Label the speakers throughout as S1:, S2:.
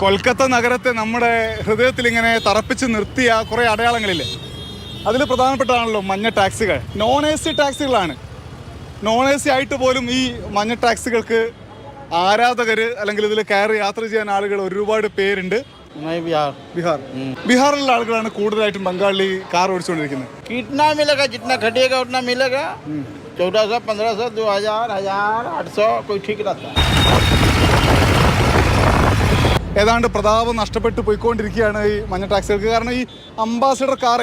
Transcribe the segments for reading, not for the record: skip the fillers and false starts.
S1: കൊൽക്കത്ത നഗരത്തെ നമ്മുടെ ഹൃദയത്തിൽ ഇങ്ങനെ തറപ്പിച്ച് നിർത്തിയ കുറേ അടയാളങ്ങളില്ലേ, അതിൽ പ്രധാനപ്പെട്ടതാണല്ലോ മഞ്ഞ ടാക്സികൾ. നോൺ എ സി ടാക്സികളാണ്. നോൺ എ സി ആയിട്ട് പോലും ഈ മഞ്ഞ ടാക്സികൾക്ക് ആരാധകർ അല്ലെങ്കിൽ ഇതിൽ കയറി യാത്ര ചെയ്യാൻ ആളുകൾ ഒരുപാട് പേരുണ്ട്. ബീഹാറിലുള്ള ആളുകളാണ് കൂടുതലായിട്ടും ബംഗാളിൽ കാർ ഓടിച്ചുകൊണ്ടിരിക്കുന്നത്.
S2: कितना मिलेगा, जितना घटेगा उतना मिलेगा. 1400, 1500, 2000, 1800 कोई ठीक रहता है.
S1: ഏതാണ്ട് പ്രതാപം നഷ്ടപ്പെട്ട് പോയിക്കൊണ്ടിരിക്കുകയാണ് ഈ മഞ്ഞ ടാക്സികൾക്ക്. കാരണം ഈ അംബാസിഡർ കാർ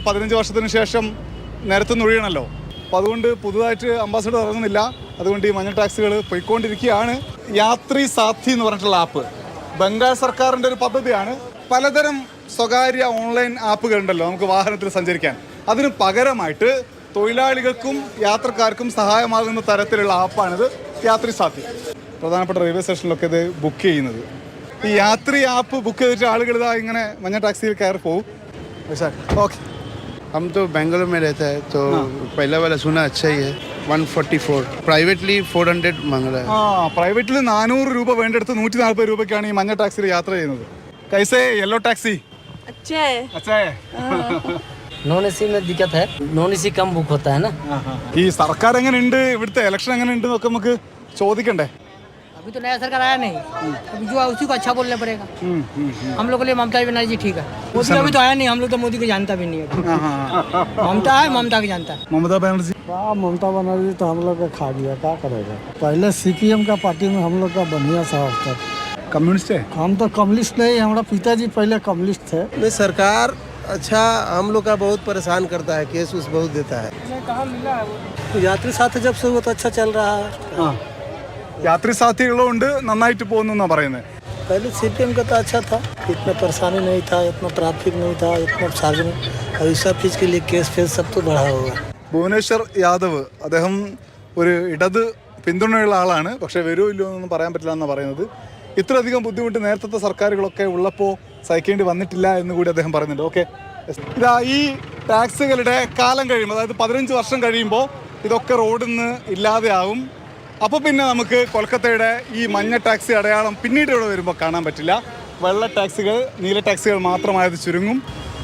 S1: 15 വർഷത്തിന് ശേഷം നിരത്തുന്നൊഴിയണമല്ലോ. അപ്പോൾ അതുകൊണ്ട് പുതുതായിട്ട് അംബാസിഡർ ഇറങ്ങുന്നില്ല. അതുകൊണ്ട് ഈ മഞ്ഞ ടാക്സികൾ പോയിക്കൊണ്ടിരിക്കുകയാണ്. യാത്രി സാഥി എന്ന് പറഞ്ഞിട്ടുള്ള ആപ്പ് ബംഗാൾ സർക്കാരിൻ്റെ ഒരു പദ്ധതിയാണ്. പലതരം സ്വകാര്യ ഓൺലൈൻ ആപ്പുകൾ ഉണ്ടല്ലോ നമുക്ക് വാഹനത്തിൽ സഞ്ചരിക്കാൻ. അതിന് പകരമായിട്ട് തൊഴിലാളികൾക്കും യാത്രക്കാർക്കും സഹായമാകുന്ന തരത്തിലുള്ള ആപ്പാണിത് യാത്രി സാഥി. പ്രധാനപ്പെട്ട റെയിൽവേ സ്റ്റേഷനിലൊക്കെ ഇത് ബുക്ക് ചെയ്യുന്നത്. ഈ യാത്രി ആപ്പ് ബുക്ക് ചെയ്തിട്ട് ആളുകൾ ഇതാ ഇങ്ങനെ മഞ്ഞ ടാക്സിയിൽ കയറി പോകും. ഓക്കെ,
S3: हम तो बेंगलुरु में रहता है तो पहला वाला सुना अच्छा ही है. 144 प्राइवेटली 400 मांग रहा है.
S1: പ്രൈവറ്റിൽ 400 രൂപ വേണ്ടെടുത്ത് 140 രൂപയ്ക്കാണ് ഈ മഞ്ഞ ടാക്സിയിൽ യാത്ര ചെയ്യുന്നത്. കൈസേ യെല്ലോ ടാക്സി? अच्छा है.
S4: नॉन एसी में दिक्कत है, नॉन एसी कम बुक होता है ना.
S1: ഈ സർക്കാർ എങ്ങനെയുണ്ട്, ഇവിടുത്തെ ഇലക്ഷൻ എങ്ങനെയുണ്ട് എന്നൊക്കെ നമുക്ക് ചോദിക്കണ്ടേ.
S4: अभी तो नया सरकार आया नहीं, अभी जो है उसी को अच्छा बोलना पड़ेगा. हम लोग के लिए ममता बनर्जी ठीक है. मोदी अभी तो आया नहीं, हम लोग तो मोदी को जानता भी नहीं है. ममता है, ममता को जानता है.
S1: ममता बनर्जी?
S5: ममता बनर्जी तो हम लोग का खा गया, क्या करेगा. पहले सीपीएम का पार्टी में हम लोग का बढ़िया सा था.
S1: कम्युनिस्ट है?
S5: हम तो कम्युनिस्ट नहीं, हमारा पिताजी पहले कम्युनिस्ट थे.
S6: नहीं, सरकार अच्छा हम लोग का बहुत परेशान करता है, केस उस बहुत देता है.
S5: कहाँ मिला है वो? यात्री साथ जब से वो तो अच्छा चल रहा है.
S1: യാത്രി സാഥികളുണ്ട്, നന്നായിട്ട് പോകുന്നു എന്നാ പറയുന്നത്.
S5: पहले सीपीएम का तो अच्छा था, इतना परेशानी नहीं था, इतना ट्रैफिक नहीं था, इतना सार्वजनिक. अभी सब चीज़ के लिए केस फेस सब तो बढ़ा होगा.
S1: ഭുവനേശ്വർ യാദവ് അദ്ദേഹം ഒരു ഇടത് പിന്തുണയുള്ള ആളാണ്. പക്ഷേ വരുമോ ഇല്ലയോ എന്നൊന്നും പറയാൻ പറ്റില്ല എന്നാണ് പറയുന്നത്. ഇത്രയധികം ബുദ്ധിമുട്ട് നേരത്തെ സർക്കാരുകളൊക്കെ ഉള്ളപ്പോൾ സഹിക്കേണ്ടി വന്നിട്ടില്ല എന്ന് കൂടി അദ്ദേഹം പറയുന്നുണ്ട്. ഓക്കെ, ഇതാ ഈ ടാക്സികളുടെ കാലം കഴിയുമ്പോൾ, അതായത് 15 വർഷം കഴിയുമ്പോൾ ഇതൊക്കെ റോഡിൽ നിന്ന് ഇല്ലാതെയാവും. അപ്പോൾ പിന്നെ നമുക്ക് കൊൽക്കത്തയുടെ ഈ മഞ്ഞ ടാക്സി അടയാളം പിന്നീട് ഇവിടെ വരുമ്പോൾ കാണാൻ പറ്റില്ല. വെള്ള ടാക്സികൾ, നീല ടാക്സികൾ മാത്രമായത് ചുരുങ്ങും.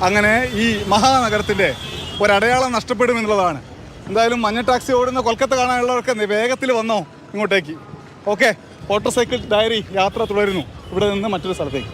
S1: അങ്ങനെ ഈ മഹാനഗരത്തിൻ്റെ ഒരടയാളം നഷ്ടപ്പെടുമെന്നുള്ളതാണ്. എന്തായാലും മഞ്ഞ ടാക്സി ഓടുന്ന കൊൽക്കത്ത കാണാനുള്ളവർക്ക് വേഗത്തിൽ വന്നോ ഇങ്ങോട്ടേക്ക്. ഓക്കെ, മോട്ടോർ സൈക്കിൾ ഡയറി യാത്ര തുടരുന്നു ഇവിടെ നിന്ന് മറ്റൊരു സ്ഥലത്തേക്ക്.